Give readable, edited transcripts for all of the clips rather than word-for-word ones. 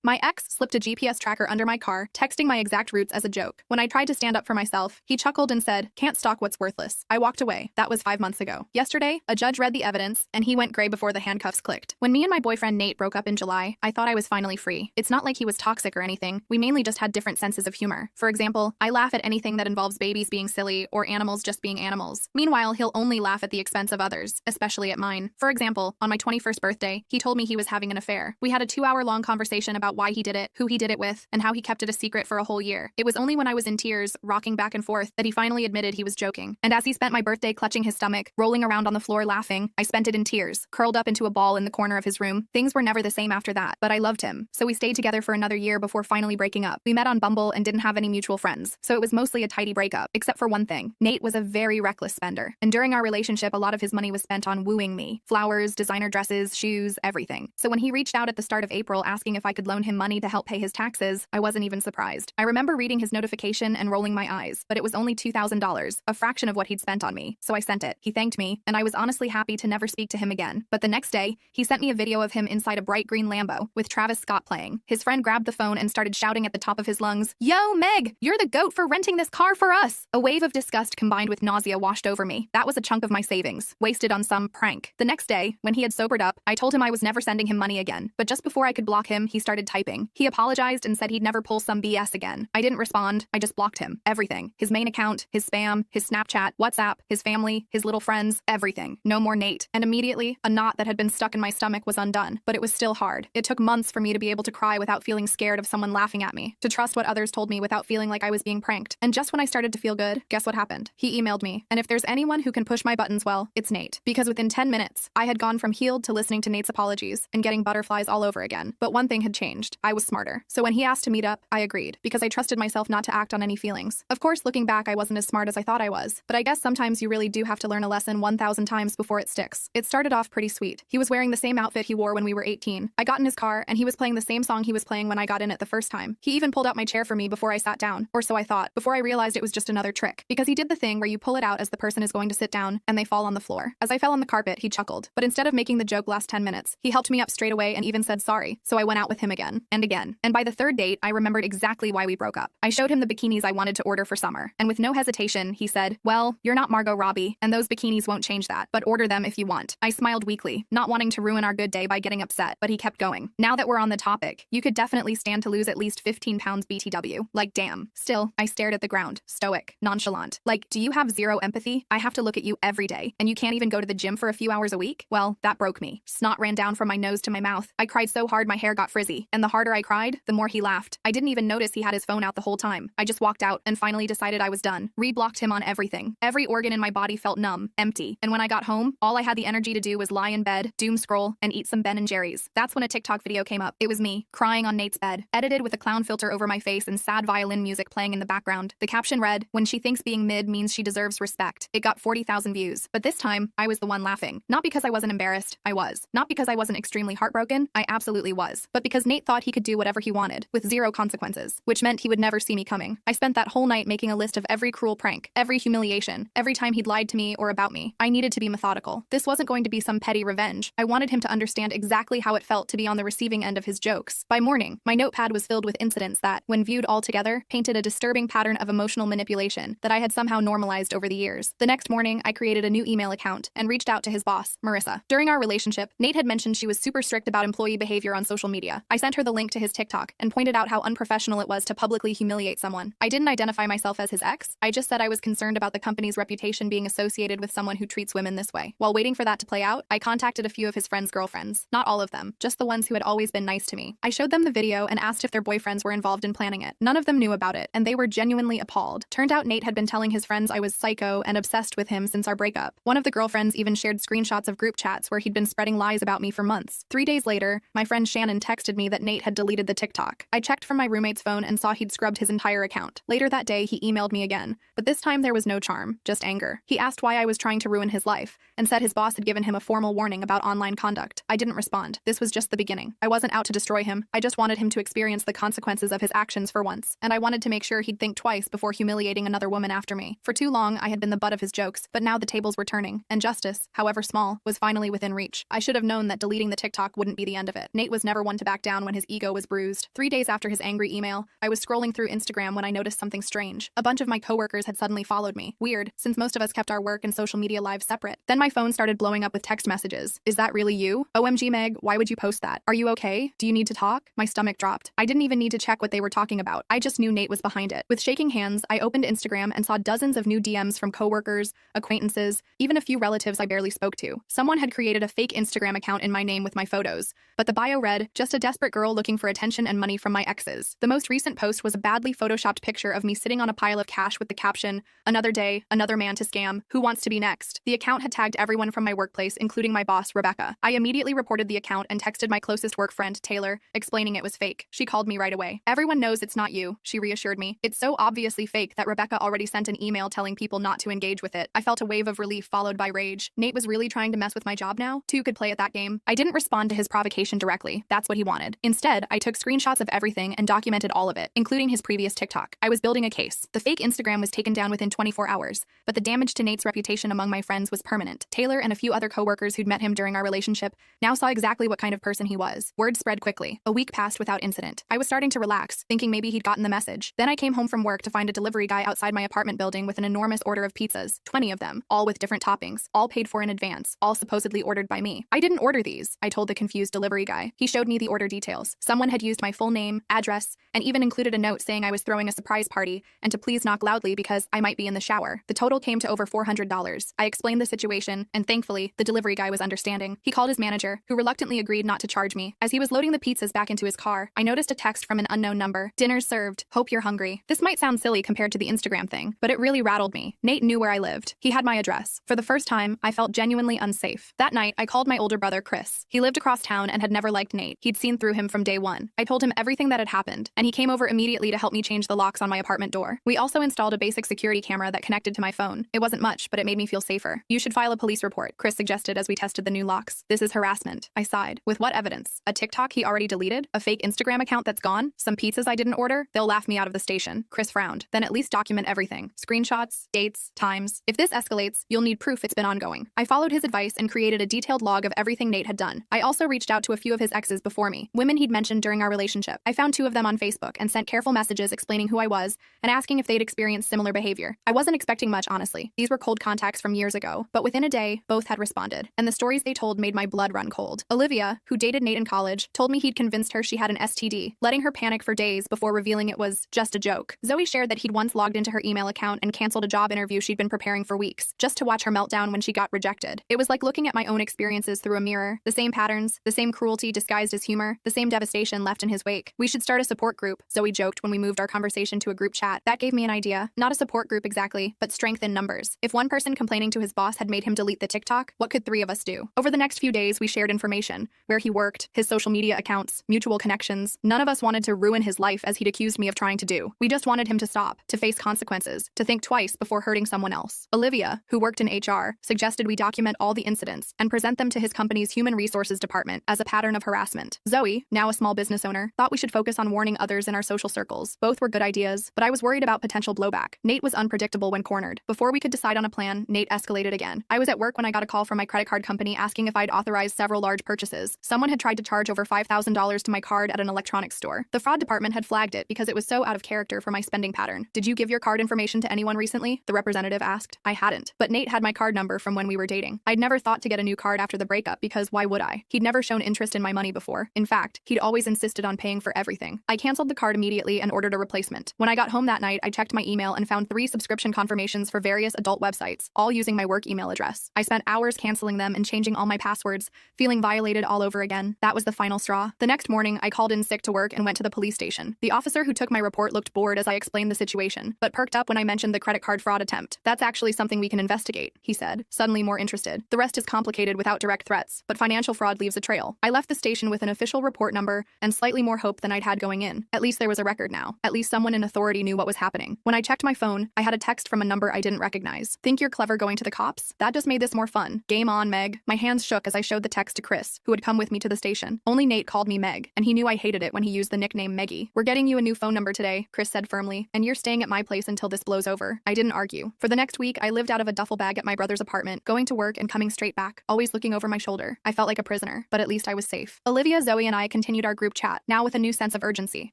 My ex slipped a GPS tracker under my car, texting my exact routes as a joke. When I tried to stand up for myself, he chuckled and said, "Can't stalk what's worthless." I walked away. That was 5 months ago. Yesterday, a judge read the evidence, and he went gray before the handcuffs clicked. When me and my boyfriend Nate broke up in July, I thought I was finally free. It's not like he was toxic or anything. We mainly just had different senses of humor. For example, I laugh at anything that involves babies being silly or animals just being animals. Meanwhile, he'll only laugh at the expense of others, especially at mine. For example, on my 21st birthday, he told me he was having an affair. We had a 2-hour-long conversation about why he did it, who he did it with, and how he kept it a secret for a whole year. It was only when I was in tears, rocking back and forth, that he finally admitted he was joking. And as he spent my birthday clutching his stomach, rolling around on the floor laughing, I spent it in tears, curled up into a ball in the corner of his room. Things were never the same after that, but I loved him. So we stayed together for another year before finally breaking up. We met on Bumble and didn't have any mutual friends, so it was mostly a tidy breakup, except for one thing. Nate was a very reckless spender, and during our relationship, a lot of his money was spent on wooing me. Flowers, designer dresses, shoes, everything. So when he reached out at the start of April asking if I could loan him money to help pay his taxes, I wasn't even surprised. I remember reading his notification and rolling my eyes, but it was only $2,000, a fraction of what he'd spent on me, so I sent it. He thanked me, and I was honestly happy to never speak to him again. But the next day, he sent me a video of him inside a bright green Lambo, with Travis Scott playing. His friend grabbed the phone and started shouting at the top of his lungs, "Yo, Meg, you're the GOAT for renting this car for us!" A wave of disgust combined with nausea washed over me. That was a chunk of my savings, wasted on some prank. The next day, when he had sobered up, I told him I was never sending him money again. But just before I could block him, he started typing. He apologized and said he'd never pull some BS again. I didn't respond. I just blocked him. Everything. His main account, his spam, his Snapchat, WhatsApp, his family, his little friends, everything. No more Nate. And immediately, a knot that had been stuck in my stomach was undone. But it was still hard. It took months for me to be able to cry without feeling scared of someone laughing at me, to trust what others told me without feeling like I was being pranked. And just when I started to feel good, guess what happened? He emailed me. And if there's anyone who can push my buttons well, it's Nate. Because within 10 minutes, I had gone from healed to listening to Nate's apologies and getting butterflies all over again. But one thing had changed. I was smarter. So when he asked to meet up, I agreed, because I trusted myself not to act on any feelings. Of course, looking back, I wasn't as smart as I thought I was. But I guess sometimes you really do have to learn a lesson 1,000 times before it sticks. It started off pretty sweet. He was wearing the same outfit he wore when we were 18. I got in his car, and he was playing the same song he was playing when I got in it the first time. He even pulled out my chair for me before I sat down, or so I thought, before I realized it was just another trick. Because he did the thing where you pull it out as the person is going to sit down, and they fall on the floor. As I fell on the carpet, he chuckled. But instead of making the joke last 10 minutes, he helped me up straight away and even said sorry. So I went out with him again, and again. And by the third date, I remembered exactly why we broke up. I showed him the bikinis I wanted to order for summer, and with no hesitation, he said, "Well, you're not Margot Robbie, and those bikinis won't change that, but order them if you want." I smiled weakly, not wanting to ruin our good day by getting upset, but he kept going. "Now that we're on the topic, you could definitely stand to lose at least 15 pounds BTW. Like, damn." Still, I stared at the ground, stoic, nonchalant. Like, do you have zero empathy? I have to look at you every day, and you can't even go to the gym for a few hours a week? Well, that broke me. Snot ran down from my nose to my mouth. I cried so hard my hair got frizzy, and the harder I cried, the more he laughed. I didn't even notice he had his phone out the whole time. I just walked out and finally decided I was done. Reblocked him on everything. Every organ in my body felt numb, empty. And when I got home, all I had the energy to do was lie in bed, doom scroll, and eat some Ben & Jerry's. That's when a TikTok video came up. It was me, crying on Nate's bed, edited with a clown filter over my face and sad violin music playing in the background. The caption read, "When she thinks being mid means she deserves respect." It got 40,000 views. But this time, I was the one laughing. Not because I wasn't embarrassed. I was. Not because I wasn't extremely heartbroken. I absolutely was. But because Nate thought he could do whatever he wanted, with zero consequences, which meant he would never see me coming. I spent that whole night making a list of every cruel prank, every humiliation, every time he'd lied to me or about me. I needed to be methodical. This wasn't going to be some petty revenge. I wanted him to understand exactly how it felt to be on the receiving end of his jokes. By morning, my notepad was filled with incidents that, when viewed all together, painted a disturbing pattern of emotional manipulation that I had somehow normalized over the years. The next morning, I created a new email account and reached out to his boss, Marissa. During our relationship, Nate had mentioned she was super strict about employee behavior on social media. I sent her the link to his TikTok and pointed out how unprofessional it was to publicly humiliate someone. I didn't identify myself as his ex. I just said I was concerned about the company's reputation being associated with someone who treats women this way. While waiting for that to play out, I contacted a few of his friends' girlfriends. Not all of them, just the ones who had always been nice to me. I showed them the video and asked if their boyfriends were involved in planning it. None of them knew about it, and they were genuinely appalled. Turned out Nate had been telling his friends I was psycho and obsessed with him since our breakup. One of the girlfriends even shared screenshots of group chats where he'd been spreading lies about me for months. 3 days later, my friend Shannon texted me that Nate had deleted the TikTok. I checked from my roommate's phone and saw he'd scrubbed his entire account. Later that day, he emailed me again, but this time there was no charm, just anger. He asked why I was trying to ruin his life, and said his boss had given him a formal warning about online conduct. I didn't respond. This was just the beginning. I wasn't out to destroy him. I just wanted him to experience the consequences of his actions for once, and I wanted to make sure he'd think twice before humiliating another woman after me. For too long, I had been the butt of his jokes, but now the tables were turning, and justice, however small, was finally within reach. I should have known that deleting the TikTok wouldn't be the end of it. Nate was never one to back down when when his ego was bruised. 3 days after his angry email, I was scrolling through Instagram when I noticed something strange. A bunch of my coworkers had suddenly followed me. Weird, since most of us kept our work and social media lives separate. Then my phone started blowing up with text messages. Is that really you? OMG Meg, why would you post that? Are you okay? Do you need to talk? My stomach dropped. I didn't even need to check what they were talking about. I just knew Nate was behind it. With shaking hands, I opened Instagram and saw dozens of new DMs from coworkers, acquaintances, even a few relatives I barely spoke to. Someone had created a fake Instagram account in my name with my photos, but the bio read, just a desperate girl looking for attention and money from my exes. The most recent post was a badly photoshopped picture of me sitting on a pile of cash with the caption, another day, another man to scam, who wants to be next? The account had tagged everyone from my workplace, including my boss, Rebecca. I immediately reported the account and texted my closest work friend, Taylor, explaining it was fake. She called me right away. Everyone knows it's not you, she reassured me. It's so obviously fake that Rebecca already sent an email telling people not to engage with it. I felt a wave of relief followed by rage. Nate was really trying to mess with my job now? Two could play at that game. I didn't respond to his provocation directly. That's what he wanted. Instead, I took screenshots of everything and documented all of it, including his previous TikTok. I was building a case. The fake Instagram was taken down within 24 hours, but the damage to Nate's reputation among my friends was permanent. Taylor and a few other coworkers who'd met him during our relationship now saw exactly what kind of person he was. Word spread quickly. A week passed without incident. I was starting to relax, thinking maybe he'd gotten the message. Then I came home from work to find a delivery guy outside my apartment building with an enormous order of pizzas, 20 of them, all with different toppings, all paid for in advance, all supposedly ordered by me. I didn't order these, I told the confused delivery guy. He showed me the order details. Someone had used my full name, address, and even included a note saying I was throwing a surprise party and to please knock loudly because I might be in the shower. The total came to over $400. I explained the situation, and thankfully, the delivery guy was understanding. He called his manager, who reluctantly agreed not to charge me. As he was loading the pizzas back into his car, I noticed a text from an unknown number. Dinner's served. Hope you're hungry. This might sound silly compared to the Instagram thing, but it really rattled me. Nate knew where I lived. He had my address. For the first time, I felt genuinely unsafe. That night, I called my older brother, Chris. He lived across town and had never liked Nate. He'd seen through him from day one. I told him everything that had happened, and he came over immediately to help me change the locks on my apartment door. We also installed a basic security camera that connected to my phone. It wasn't much, but it made me feel safer. You should file a police report, Chris suggested as we tested the new locks. This is harassment, I sighed. With what evidence? A TikTok he already deleted? A fake Instagram account that's gone? Some pizzas I didn't order? They'll laugh me out of the station. Chris frowned. Then at least document everything. Screenshots, dates, times. If this escalates, you'll need proof it's been ongoing. I followed his advice and created a detailed log of everything Nate had done. I also reached out to a few of his exes before me, women he'd mentioned during our relationship. I found 2 of them on Facebook and sent careful messages explaining who I was and asking if they'd experienced similar behavior. I wasn't expecting much, honestly. These were cold contacts from years ago, but within a day, both had responded, and the stories they told made my blood run cold. Olivia, who dated Nate in college, told me he'd convinced her she had an STD, letting her panic for days before revealing it was just a joke. Zoe shared that he'd once logged into her email account and canceled a job interview she'd been preparing for weeks, just to watch her meltdown when she got rejected. It was like looking at my own experiences through a mirror, the same patterns, the same cruelty disguised as humor, the same devastation left in his wake. We should start a support group, Zoe joked when we moved our conversation to a group chat. That gave me an idea. Not a support group exactly, but strength in numbers. If one person complaining to his boss had made him delete the TikTok, what could 3 of us do? Over the next few days, we shared information, where he worked, his social media accounts, mutual connections. None of us wanted to ruin his life as he'd accused me of trying to do. We just wanted him to stop, to face consequences, to think twice before hurting someone else. Olivia, who worked in HR, suggested we document all the incidents and present them to his company's human resources department as a pattern of harassment. Zoe, now a small business owner, thought we should focus on warning others in our social circles. Both were good ideas, but I was worried about potential blowback. Nate was unpredictable when cornered. Before we could decide on a plan, Nate escalated again. I was at work when I got a call from my credit card company asking if I'd authorized several large purchases. Someone had tried to charge over $5,000 to my card at an electronics store. The fraud department had flagged it because it was so out of character for my spending pattern. Did you give your card information to anyone recently? The representative asked. I hadn't, but Nate had my card number from when we were dating. I'd never thought to get a new card after the breakup because why would I? He'd never shown interest in my money before. In fact, he'd always insisted on paying for everything. I canceled the card immediately and ordered a replacement. When I got home that night, I checked my email and found 3 subscription confirmations for various adult websites, all using my work email address. I spent hours canceling them and changing all my passwords, feeling violated all over again. That was the final straw. The next morning, I called in sick to work and went to the police station. The officer who took my report looked bored as I explained the situation, but perked up when I mentioned the credit card fraud attempt. That's actually something we can investigate, he said, suddenly more interested. The rest is complicated without direct threats, but financial fraud leaves a trail. I left the station with an official report number and slightly more hope than I'd had going in. At least there was a record now. At least someone in authority knew what was happening. When I checked my phone, I had a text from a number I didn't recognize. Think you're clever going to the cops? That just made this more fun. Game on, Meg. My hands shook as I showed the text to Chris, who had come with me to the station. Only Nate called me Meg, and he knew I hated it when he used the nickname Meggie. We're getting you a new phone number today, Chris said firmly, and you're staying at my place until this blows over. I didn't argue. For the next week, I lived out of a duffel bag at my brother's apartment, going to work and coming straight back, always looking over my shoulder. I felt like a prisoner, but at least I was safe. Olivia, Zoe, and I continued continued our group chat, now with a new sense of urgency.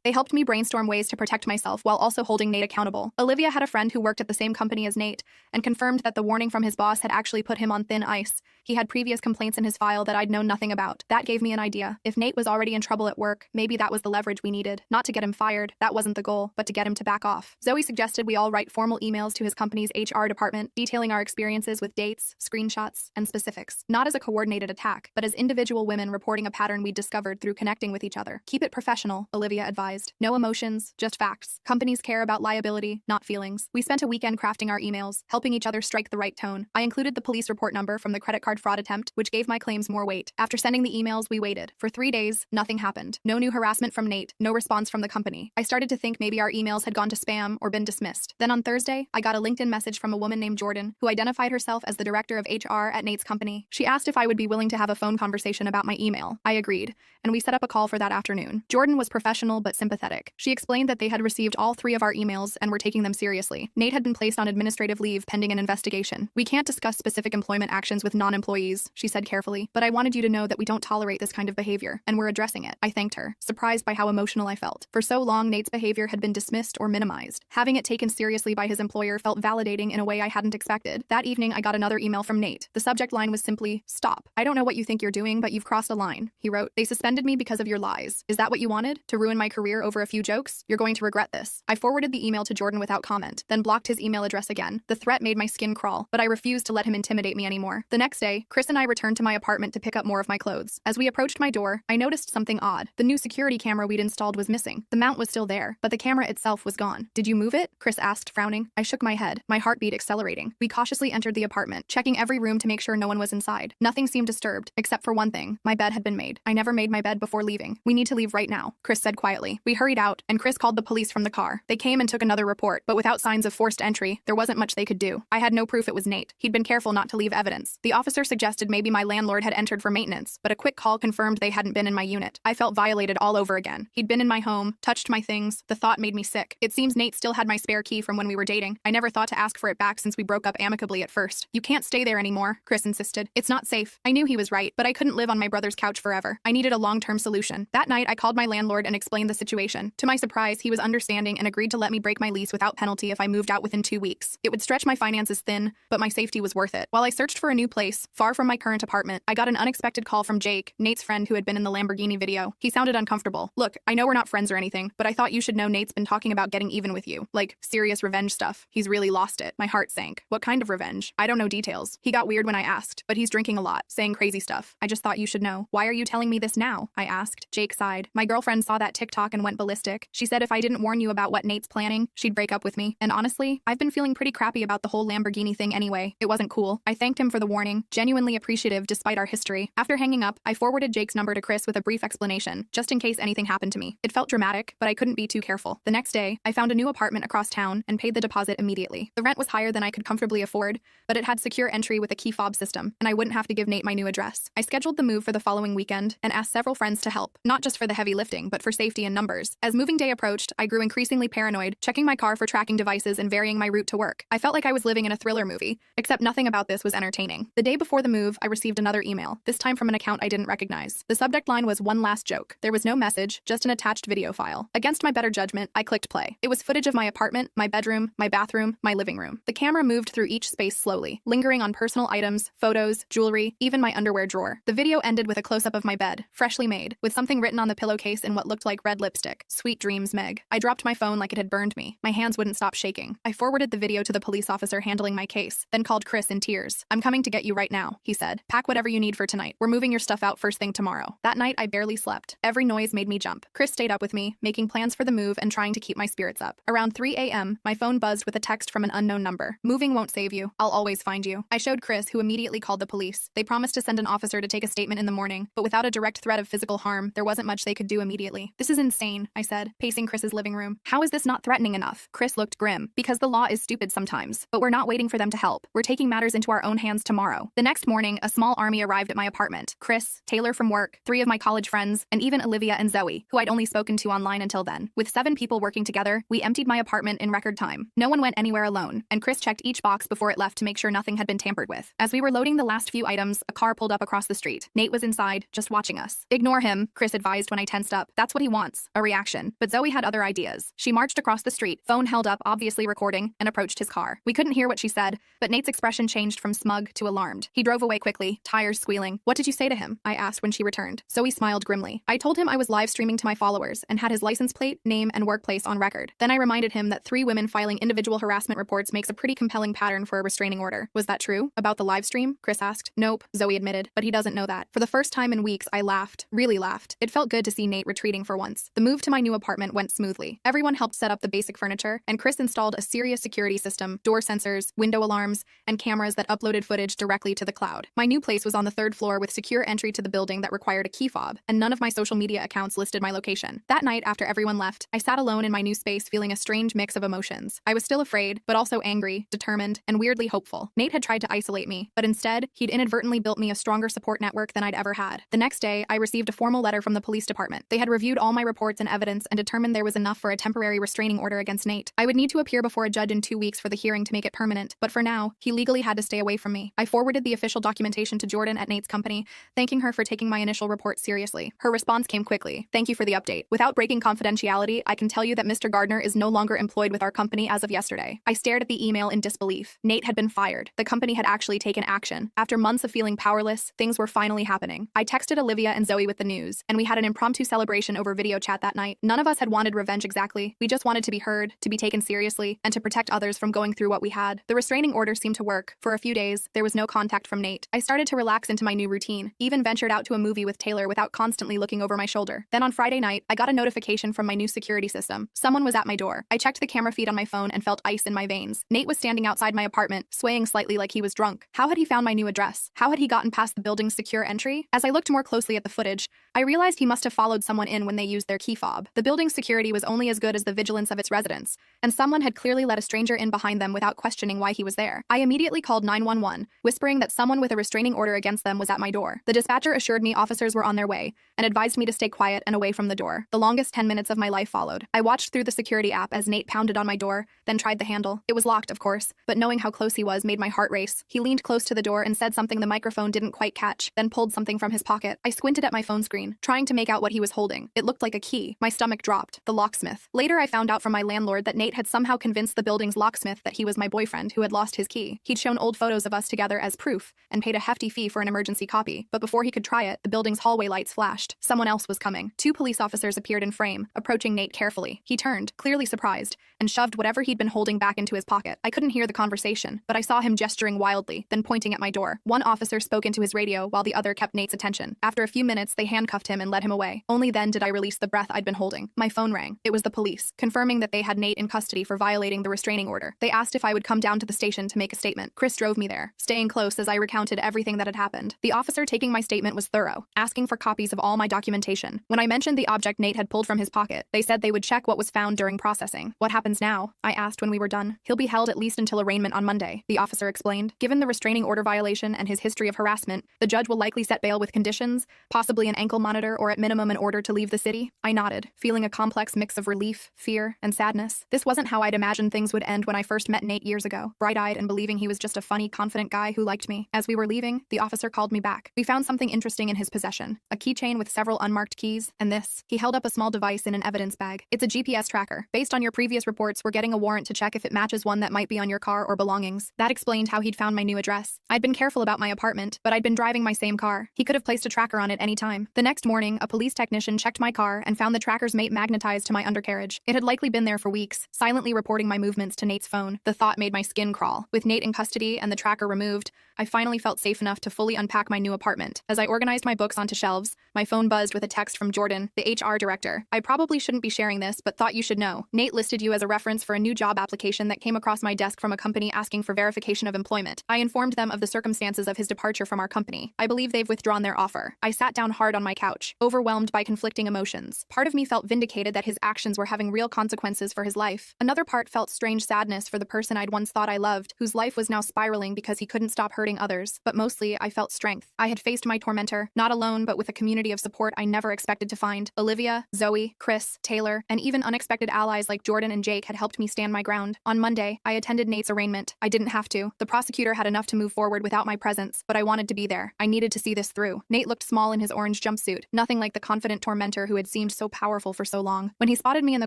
They helped me brainstorm ways to protect myself while also holding Nate accountable. Olivia had a friend who worked at the same company as Nate and confirmed that the warning from his boss had actually put him on thin ice. He had previous complaints in his file that I'd known nothing about. That gave me an idea. If Nate was already in trouble at work, maybe that was the leverage we needed. Not to get him fired, that wasn't the goal, but to get him to back off. Zoe suggested we all write formal emails to his company's HR department, detailing our experiences with dates, screenshots, and specifics. Not as a coordinated attack, but as individual women reporting a pattern we'd discovered through connecting with each other. Keep it professional, Olivia advised. No emotions, just facts. Companies care about liability, not feelings. We spent a weekend crafting our emails, helping each other strike the right tone. I included the police report number from the credit card fraud attempt, which gave my claims more weight. After sending the emails, we waited. For 3 days, nothing happened. No new harassment from Nate, no response from the company. I started to think maybe our emails had gone to spam or been dismissed. Then on Thursday, I got a LinkedIn message from a woman named Jordan, who identified herself as the director of HR at Nate's company. She asked if I would be willing to have a phone conversation about my email. I agreed, and we set up a call for that afternoon. Jordan was professional but sympathetic. She explained that they had received all 3 of our emails and were taking them seriously. Nate had been placed on administrative leave pending an investigation. We can't discuss specific employment actions with non-employees, she said carefully, but I wanted you to know that we don't tolerate this kind of behavior, and we're addressing it. I thanked her, surprised by how emotional I felt. For so long, Nate's behavior had been dismissed or minimized. Having it taken seriously by his employer felt validating in a way I hadn't expected. That evening, I got another email from Nate. The subject line was simply, "Stop. I don't know what you think you're doing, but you've crossed a line," he wrote. "They suspended me because of your lies. Is that what you wanted? To ruin my career over a few jokes? You're going to regret this." I forwarded the email to Jordan without comment, then blocked his email address again. The threat made my skin crawl, but I refused to let him intimidate me anymore. The next day, Chris and I returned to my apartment to pick up more of my clothes. As we approached my door, I noticed something odd. The new security camera we'd installed was missing. The mount was still there, but the camera itself was gone. "Did you move it?" Chris asked, frowning. I shook my head, my heartbeat accelerating. We cautiously entered the apartment, checking every room to make sure no one was inside. Nothing seemed disturbed, except for one thing. My bed had been made. I never made my bed before leaving. "We need to leave right now," Chris said quietly. We hurried out, and Chris called the police from the car. They came and took another report, but without signs of forced entry, there wasn't much they could do. I had no proof it was Nate. He'd been careful not to leave evidence. The officer suggested maybe my landlord had entered for maintenance, but a quick call confirmed they hadn't been in my unit. I felt violated all over again. He'd been in my home, touched my things. The thought made me sick. It seems Nate still had my spare key from when we were dating. I never thought to ask for it back since we broke up amicably at first. "You can't stay there anymore," Chris insisted. "It's not safe." I knew he was right, but I couldn't live on my brother's couch forever. I needed a long-term solution. That night, I called my landlord and explained the situation. To my surprise, he was understanding and agreed to let me break my lease without penalty if I moved out within 2 weeks. It would stretch my finances thin, but my safety was worth it. While I searched for a new place, far from my current apartment, I got an unexpected call from Jake, Nate's friend who had been in the Lamborghini video. He sounded uncomfortable. "Look, I know we're not friends or anything, but I thought you should know Nate's been talking about getting even with you. Like, serious revenge stuff. He's really lost it." My heart sank. "What kind of revenge?" "I don't know details. He got weird when I asked, but he's drinking a lot, saying crazy stuff. I just thought you should know." "Why are you telling me this now?" I asked. Jake sighed. "My girlfriend saw that TikTok and went ballistic. She said if I didn't warn you about what Nate's planning, she'd break up with me. And honestly, I've been feeling pretty crappy about the whole Lamborghini thing anyway. It wasn't cool." I thanked him for the warning, genuinely appreciative despite our history. After hanging up, I forwarded Jake's number to Chris with a brief explanation, just in case anything happened to me. It felt dramatic, but I couldn't be too careful. The next day, I found a new apartment across town and paid the deposit immediately. The rent was higher than I could comfortably afford, but it had secure entry with a key fob system, and I wouldn't have to give Nate my new address. I scheduled the move for the following weekend and asked several friends to help, not just for the heavy lifting, but for safety and numbers. As moving day approached, I grew increasingly paranoid, checking my car for tracking devices and varying my route to work. I felt like I was living in a thriller movie, except nothing about this was entertaining. The day before the move, I received another email, this time from an account I didn't recognize. The subject line was "One last joke." There was no message, just an attached video file. Against my better judgment, I clicked play. It was footage of my apartment, my bedroom, my bathroom, my living room. The camera moved through each space slowly, lingering on personal items, photos, jewelry, even my underwear drawer. The video ended with a close-up of my bed, freshly made, with something written on the pillowcase in what looked like red lipstick. "Sweet dreams, Meg." I dropped my phone like it had burned me. My hands wouldn't stop shaking. I forwarded the video to the police officer handling my case, then called Chris in tears. "I'm coming to get you right now," he said. "Pack whatever you need for tonight. We're moving your stuff out first thing tomorrow." That night, I barely slept. Every noise made me jump. Chris stayed up with me, making plans for the move and trying to keep my spirits up. Around 3 a.m., my phone buzzed with a text from an unknown number. "Moving won't save you. I'll always find you." I showed Chris, who immediately called the police. They promised to send an officer to take a statement in the morning, but without a direct threat of physical harm, there wasn't much they could do immediately. "This is insane," I said, pacing Chris's living room. "How is this not threatening enough?" Chris looked grim. "Because the law is stupid sometimes, but we're not waiting for them to help. We're taking matters into our own hands tomorrow." The next morning, a small army arrived at my apartment. Chris, Taylor from work, 3 of my college friends, and even Olivia and Zoe, who I'd only spoken to online until then. With 7 people working together, we emptied my apartment in record time. No one went anywhere alone, and Chris checked each box before it left to make sure nothing had been tampered with. As we were loading the last few items, a car pulled up across the street. Nate was inside, just watching us. "Ignore him," Chris advised when I tensed up. "That's what he wants, a reaction." But Zoe had other ideas. She marched across the street, phone held up, obviously recording, and approached his car. We couldn't hear what she said, but Nate's expression changed from smug to alarmed. He drove away quickly, tires squealing. "What did you say to him?" I asked when she returned. Zoe smiled grimly. "I told him I was live streaming to my followers and had his license plate, name, and workplace on record. Then I reminded him that 3 women filing individual harassment reports makes a pretty compelling pattern for a restraining order." "Was that true? About the live stream?" Chris asked. "Nope," Zoe admitted, "but he doesn't know that." For the first time in weeks, I laughed. Really laughed. It felt good to see Nate retreating for once. The move to my new apartment went smoothly. Everyone helped set up the basic furniture, and Chris installed a serious security system, door sensors, window alarms, and cameras that uploaded footage directly to the cloud. My new place was on the 3rd floor with secure entry to the building that required a key fob, and none of my social media accounts listed my location. That night, after everyone left, I sat alone in my new space feeling a strange mix of emotions. I was still afraid, but also angry, determined, and weirdly hopeful. Nate had tried to isolate me, but instead, he'd inadvertently built me a stronger support network than I'd ever had. The next day, I received a formal letter from the police department. They had reviewed all my reports and evidence and determined there was enough for a temporary restraining order against Nate. I would need to appear before a judge in 2 weeks for the hearing to make it permanent, but for now, he legally had to stay away from me. I forwarded the official documentation to Jordan at Nate's company, thanking her for taking my initial report seriously. Her response came quickly. "Thank you for the update. Without breaking confidentiality, I can tell you that Mr. Gardner is no longer employed with our company as of yesterday." I stared at the email in disbelief. Nate had been fired. The company had actually taken action. After months of feeling powerless, things were finally happening. I texted Olivia and Zoe with the news, and we had an impromptu celebration over video chat that night. None of us had wanted revenge exactly. We just wanted to be heard, to be taken seriously, and to protect others from going through what we had. The restraining order seemed to work. For a few days, there was no contact from Nate. I started to relax into my new routine, even ventured out to a movie with Taylor without constantly looking over my shoulder. Then on Friday night, I got a notification from my new security system. Someone was at my door. I checked the camera feed on my phone and felt ice in my veins. Nate was standing outside my apartment, swaying slightly like he was drunk. How had he found my new address? How had he gotten past the building's secure entry? As I looked more closely at the footage, I realized he must have followed someone in when they used their key fob. The building's security was only as good as the vigilance of its residents, and someone had clearly let a stranger in behind them without questioning why he was there. I immediately called 911, whispering that someone with a restraining order against them was at my door. The dispatcher assured me officers were on their way and advised me to stay quiet and away from the door. The longest 10 minutes of my life followed. I watched through the security app as Nate pounded on my door, then tried the handle. It was locked, of course, but knowing how close he was made my heart race. He leaned close to the door and said something the microphone didn't quite catch, then pulled something from his pocket. I squinted at my phone screen, trying to make out what he was holding. It looked like a key. My stomach dropped. The locksmith. Later, I found out from my landlord that Nate had somehow convinced the building's locksmith that he was my boyfriend who had lost his key. He'd shown old photos of us together as proof and paid a hefty fee for an emergency copy. But before he could try it, the building's hallway lights flashed. Someone else was coming. 2 police officers appeared in frame, approaching Nate carefully. He turned, clearly surprised, and shoved whatever he'd been holding back into his pocket. I couldn't hear the conversation, but I saw him gesturing wildly, then pointing at my door. One officer spoke into his radio while the other kept Nate's attention. After a few minutes, they handcuffed him and led him away. Only then did I release the breath I'd been holding. My phone rang. It was the police, confirming that they had Nate in custody for violating the restraining order. They asked if I would come down to the station to make a statement. Chris drove me there, staying close as I recounted everything that had happened. The officer taking my statement was thorough, asking for copies of all my documentation. When I mentioned the object Nate had pulled from his pocket, they said they would check what was found during processing. "What happens now?" I asked when we were done. "He'll be held at least until arraignment on Monday," the officer explained. "Given the restraining order violation and his history of harassment, the judge will likely set bail with conditions, possibly an ankle monitor or at minimum an order to leave the city." I nodded, feeling a complex mix of relief, fear, and sadness. This wasn't how I'd imagined things would end when I first met Nate years ago, bright-eyed and believing he was just a funny, confident guy who liked me. As we were leaving, the officer called me back. "We found something interesting in his possession, a keychain with several unmarked keys, and this." He held up a small device in an evidence bag. "It's a GPS tracker. Based on your previous reports, we're getting a warrant to check if it matches one that might be on your car or belongings." That explained how he'd found my new address. I'd been careful about my apartment, but I'd been driving my same car. He could have placed a tracker on it any time. The next morning, a police technician checked my car and found the tracker's mate magnetized to my undercarriage. It had likely been there for weeks, silently reporting my movements to Nate's phone. The thought made my skin crawl. With Nate in custody and the tracker removed, I finally felt safe enough to fully unpack my new apartment. As I organized my books onto shelves, my phone phone buzzed with a text from Jordan, the HR director. I probably shouldn't be sharing this, but thought you should know. Nate listed you as a reference for a new job application that came across my desk from a company asking for verification of employment. I informed them of the circumstances of his departure from our company. I believe they've withdrawn their offer. I sat down hard on my couch, overwhelmed by conflicting emotions. Part of me felt vindicated that his actions were having real consequences for his life. Another part felt strange sadness for the person I'd once thought I loved, whose life was now spiraling because he couldn't stop hurting others. But mostly, I felt strength. I had faced my tormentor, not alone, but with a community of support I never expected to find. Olivia, Zoe, Chris, Taylor, and even unexpected allies like Jordan and Jake had helped me stand my ground. On Monday, I attended Nate's arraignment. I didn't have to. The prosecutor had enough to move forward without my presence, but I wanted to be there. I needed to see this through. Nate looked small in his orange jumpsuit, nothing like the confident tormentor who had seemed so powerful for so long. When he spotted me in the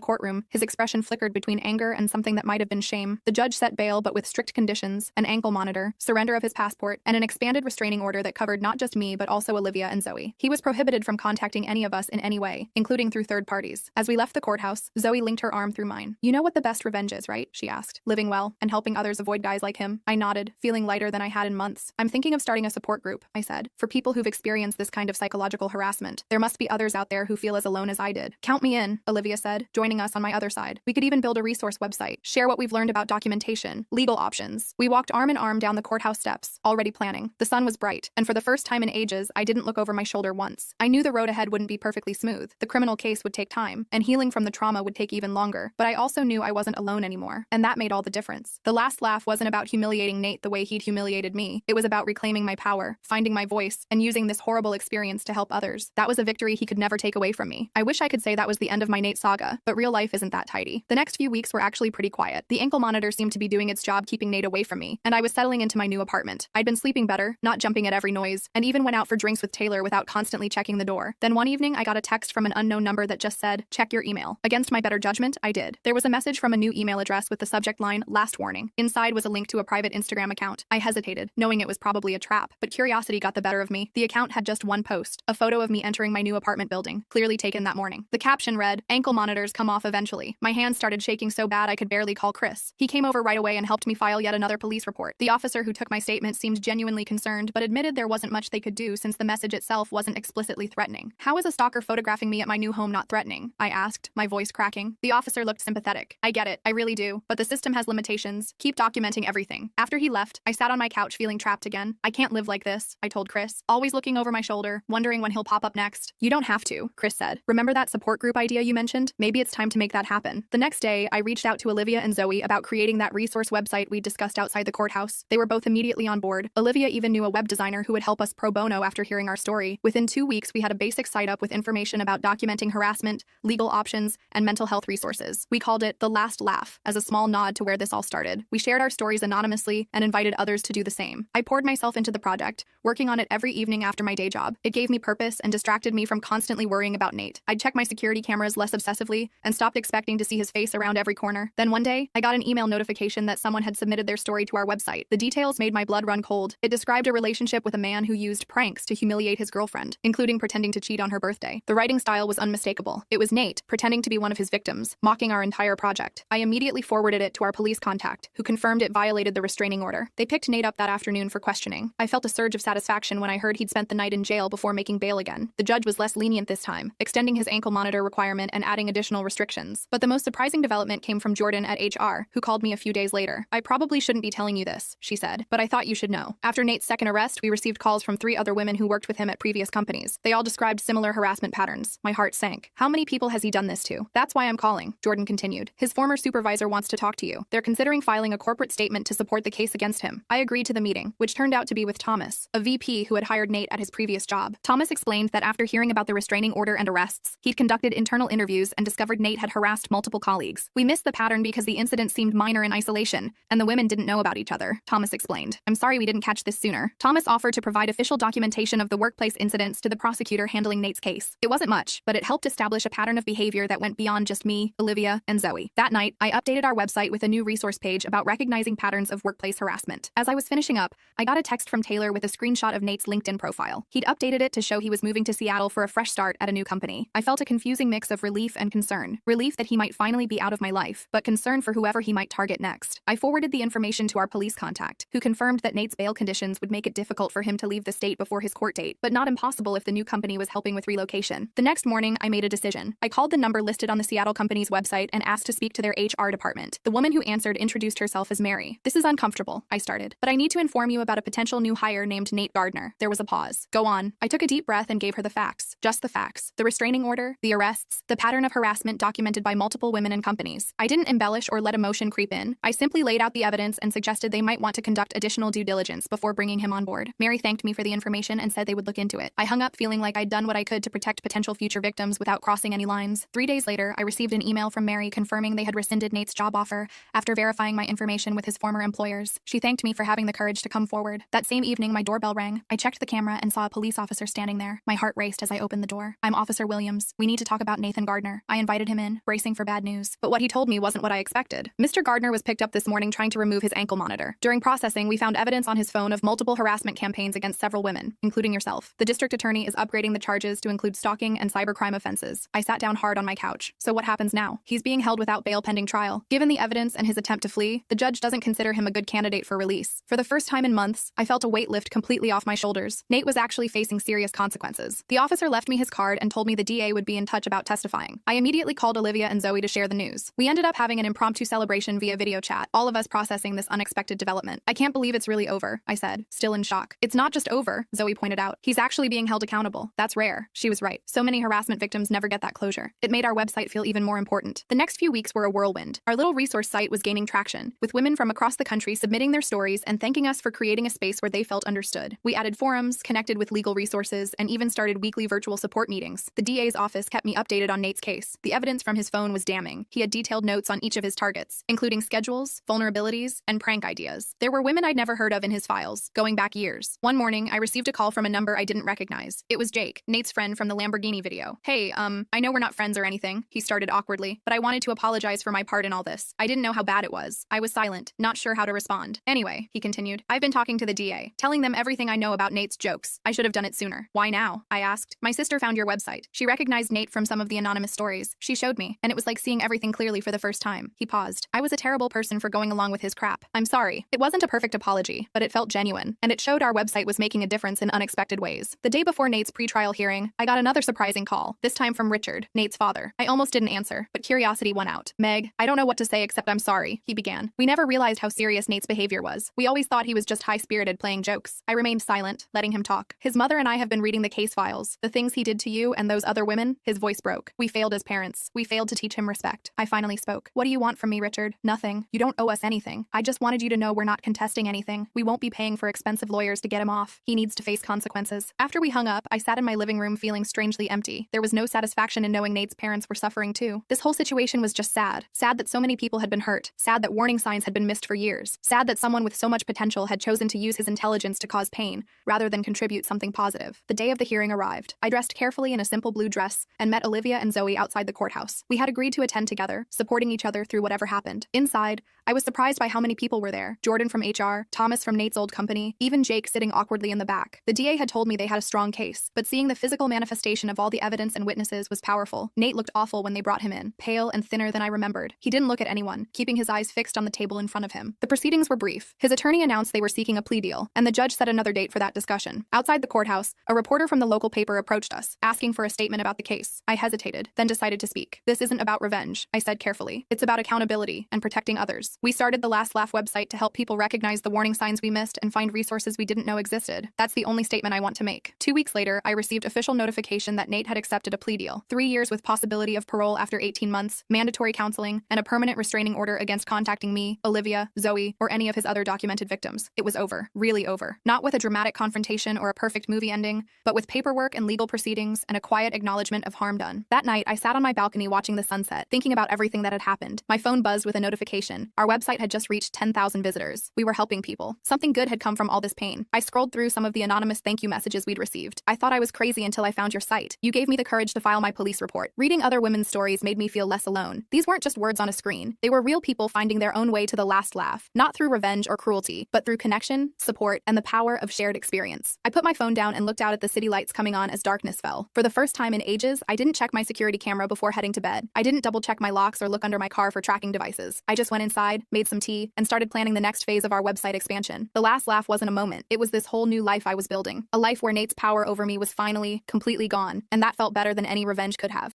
courtroom, his expression flickered between anger and something that might have been shame. The judge set bail, but with strict conditions, an ankle monitor, surrender of his passport, and an expanded restraining order that covered not just me but also Olivia and Zoe. He was prohibited from contacting any of us in any way, including through third parties. As we left the courthouse, Zoe linked her arm through mine. "You know what the best revenge is, right?" she asked. "Living well and helping others avoid guys like him." I nodded, feeling lighter than I had in months. "I'm thinking of starting a support group," I said, "for people who've experienced this kind of psychological harassment. There must be others out there who feel as alone as I did." "Count me in," Olivia said, joining us on my other side. "We could even build a resource website, share what we've learned about documentation, legal options." We walked arm in arm down the courthouse steps, already planning. The sun was bright, and for the first time in ages, I didn't look over my shoulder once. I knew the road ahead wouldn't be perfectly smooth. The criminal case would take time, and healing from the trauma would take even longer. But I also knew I wasn't alone anymore, and that made all the difference. The last laugh wasn't about humiliating Nate the way he'd humiliated me. It was about reclaiming my power, finding my voice, and using this horrible experience to help others. That was a victory he could never take away from me. I wish I could say that was the end of my Nate saga, but real life isn't that tidy. The next few weeks were actually pretty quiet. The ankle monitor seemed to be doing its job keeping Nate away from me, and I was settling into my new apartment. I'd been sleeping better, not jumping at every noise, and even went out for drinks with Taylor without constantly checking the door. Then one evening, I got a text from an unknown number that just said, "Check your email." Against my better judgment, I did. There was a message from a new email address with the subject line, "Last warning." Inside was a link to a private Instagram account. I hesitated, knowing it was probably a trap, but curiosity got the better of me. The account had just one post, a photo of me entering my new apartment building, clearly taken that morning. The caption read, "Ankle monitors come off eventually." My hands started shaking so bad I could barely call Chris. He came over right away and helped me file yet another police report. The officer who took my statement seemed genuinely concerned, but admitted there wasn't much they could do since the message itself wasn't explicitly threatening. "How is a stalker photographing me at my new home not threatening?" I asked, my voice cracking. The officer looked sympathetic. "I get it, I really do, but the system has limitations. Keep documenting everything." After he left, I sat on my couch feeling trapped again. "I can't live like this," I told Chris, always looking over my shoulder, wondering when he'll pop up next. "You don't have to," Chris said. "Remember that support group idea you mentioned? Maybe it's time to make that happen." The next day, I reached out to Olivia and Zoe about creating that resource website we discussed outside the courthouse. They were both immediately on board. Olivia even knew a web designer who would help us pro bono after hearing our story. Within 2 weeks, we had a basic site up with information about documenting harassment, legal options, and mental health resources. We called it The Last Laugh, as a small nod to where this all started. We shared our stories anonymously and invited others to do the same. I poured myself into the project, working on it every evening after my day job. It gave me purpose and distracted me from constantly worrying about Nate. I'd check my security cameras less obsessively and stopped expecting to see his face around every corner. Then one day, I got an email notification that someone had submitted their story to our website. The details made my blood run cold. It described a relationship with a man who used pranks to humiliate his girlfriend, including pretending to cheat on her birthday. The writing style was unmistakable. It was Nate, pretending to be one of his victims, mocking our entire project. I immediately forwarded it to our police contact, who confirmed it violated the restraining order. They picked Nate up that afternoon for questioning. I felt a surge of satisfaction when I heard he'd spent the night in jail before making bail again. The judge was less lenient this time, extending his ankle monitor requirement and adding additional restrictions. But the most surprising development came from Jordan at HR, who called me a few days later. "I probably shouldn't be telling you this," she said, "but I thought you should know. After Nate's second arrest, we received calls from 3 other women who worked with him at previous companies. They all described similar harassment patterns." My heart sank. "How many people has he done this to?" "That's why I'm calling," Jordan continued. "His former supervisor wants to talk to you. They're considering filing a corporate statement to support the case against him." I agreed to the meeting, which turned out to be with Thomas, a VP who had hired Nate at his previous job. Thomas explained that after hearing about the restraining order and arrests, he'd conducted internal interviews and discovered Nate had harassed multiple colleagues. "We missed the pattern because the incident seemed minor in isolation, and the women didn't know about each other," Thomas explained. "I'm sorry we didn't catch this sooner." Thomas offered to provide official documentation of the workplace incidents to the prosecutor handling Nate's case. It wasn't much, but it helped establish a pattern of behavior that went beyond just me, Olivia, and Zoe. That night, I updated our website with a new resource page about recognizing patterns of workplace harassment. As I was finishing up, I got a text from Taylor with a screenshot of Nate's LinkedIn profile. He'd updated it to show he was moving to Seattle for a fresh start at a new company. I felt a confusing mix of relief and concern. Relief that he might finally be out of my life, but concern for whoever he might target next. I forwarded the information to our police contact, who confirmed that Nate's bail conditions would make it difficult for him to leave the state before his court date, but not impossible if the new company was helping with relocation. The next morning, I made a decision. I called the number listed on the Seattle company's website and asked to speak to their HR department. The woman who answered introduced herself as Mary. "This is uncomfortable," I started, "but I need to inform you about a potential new hire named Nate Gardner." There was a pause. "Go on." I took a deep breath and gave her the facts. Just the facts. The restraining order, the arrests, the pattern of harassment documented by multiple women and companies. I didn't embellish or let emotion creep in. I simply laid out the evidence and suggested they might want to conduct additional due diligence before bringing him on board. Mary thanked me for the information and said they would look into it. I hung up feeling like I'd done what I could to protect potential future victims without crossing any lines. 3 days later, I received an email from Mary confirming they had rescinded Nate's job offer after verifying my information with his former employers. She thanked me for having the courage to come forward. That same evening, my doorbell rang. I checked the camera and saw a police officer standing there. My heart raced as I opened the door. "I'm Officer Williams. We need to talk about Nathan Gardner." I invited him in, bracing for bad news. But what he told me wasn't what I expected. Mr. Gardner was picked up this morning trying to remove his ankle monitor. During processing, we found evidence on his phone of multiple harassment campaigns against several women, including yourself. The district attorney is upgrading the charges to include stalking and cybercrime offenses. I sat down hard on my couch. So what happens now? He's being held without bail pending trial. Given the evidence and his attempt to flee, the judge doesn't consider him a good candidate for release. For the first time in months, I felt a weight lift completely off my shoulders. Nate was actually facing serious consequences. The officer left me his card and told me the DA would be in touch about testifying. I immediately called Olivia and Zoe to share the news. We ended up having an impromptu celebration via video chat, all of us processing this unexpected development. "I can't believe it's really over," I said, still in shock. "It's not just over," Zoe pointed out. "He's actually being held accountable." That's rare. She was right. So many harassment victims never get that closure. It made our website feel even more important. The next few weeks were a whirlwind. Our little resource site was gaining traction, with women from across the country submitting their stories and thanking us for creating a space where they felt understood. We added forums, connected with legal resources, and even started weekly virtual support meetings. The DA's office kept me updated on Nate's case. The evidence from his phone was damning. He had detailed notes on each of his targets, including schedules, vulnerabilities, and prank ideas. There were women I'd never heard of in his files, going back years. One morning, I received a call from a number I didn't recognize. It was Jake, Nate's friend from the Lamborghini video. "Hey, I know we're not friends or anything," he started awkwardly, "but I wanted to apologize for my part in all this. I didn't know how bad it was." I was silent, not sure how to respond. "Anyway," he continued, "I've been talking to the DA, telling them everything I know about Nate's jokes. I should have done it sooner." "Why now?" I asked. "My sister found your website. She recognized Nate from some of the anonymous stories. She showed me, and it was like seeing everything clearly for the first time." He paused. "I was a terrible person for going along with his crap. I'm sorry." It wasn't a perfect apology, but it felt genuine, and it showed our website was making a difference in unexpected ways. The day before Nate's pretrial hearing, I got another surprising call, this time from Richard, Nate's father. I almost didn't answer, but curiosity won out. "Meg, I don't know what to say except I'm sorry," he began. "We never realized how serious Nate's behavior was. We always thought he was just high-spirited playing jokes." I remained silent, letting him talk. "His mother and I have been reading the case files. The things he did to you and those other women," his voice broke. "We failed as parents. We failed to teach him respect." I finally spoke. "What do you want from me, Richard?" "Nothing. You don't owe us anything. I just wanted you to know we're not contesting anything. We won't be paying for expensive lawyers to get him off. He needs to face consequences." After we hung up, I sat in my living room feeling strangely empty. There was no satisfaction in knowing Nate's parents were suffering too. This whole situation was just sad. Sad that so many people had been hurt. Sad that warning signs had been missed for years. Sad that someone with so much potential had chosen to use his intelligence to cause pain, rather than contribute something positive. The day of the hearing arrived. I dressed carefully in a simple blue dress and met Olivia and Zoe outside the courthouse. We had agreed to attend together, supporting each other through whatever happened. Inside, I was surprised by how many people were there. Jordan from HR, Thomas from Nate's old company, even Jake sitting awkwardly in the back. The DA had told me they had a strong case, but seeing the physical manifestation of all the evidence and witnesses was powerful. Nate looked awful when they brought him in, pale and thinner than I remembered. He didn't look at anyone, keeping his eyes fixed on the table in front of him. The proceedings were brief. His attorney announced they were seeking a plea deal, and the judge set another date for that discussion. Outside the courthouse, a reporter from the local paper approached us, asking for a statement about the case. I hesitated, then decided to speak. "This isn't about revenge," I said carefully. "It's about accountability and protecting others. We started the Last Laugh website to help people recognize the warning signs we missed and find resources we didn't know existed. That's the only statement I want to make." 2 weeks later, I received official notification that Nate had accepted a plea deal. 3 years with possibility of parole after 18 months, mandatory counseling, and a permanent restraining order against contacting me, Olivia, Zoe, or any of his other documented victims. It was over. Really over. Not with a dramatic confrontation or a perfect movie ending, but with paperwork and legal proceedings and a quiet acknowledgement of harm done. That night, I sat on my balcony watching the sunset, thinking about everything that had happened. My phone buzzed with a notification. Our website had just reached 10,000 visitors. We were helping people. Something good had come from all this pain. I scrolled through some of the anonymous thank you messages we'd received. I thought I was crazy until I found your site. You gave me the courage to file my police report. Reading other women's stories made me feel less alone. These weren't just words on a screen. They were real people finding their own way to the last laugh, not through revenge or cruelty, but through connection, support, and the power of shared experience. I put my phone down and looked out at the city lights coming on as darkness fell. For the first time in ages, I didn't check my security camera before heading to bed. I didn't double-check my locks or look under my car for tracking devices. I just went inside, made some tea, and started planning the next phase of our website expansion. The last laugh wasn't a moment. It was this whole new life I was building. A life where Nate's power over me was was finally, completely gone, and that felt better than any revenge could have.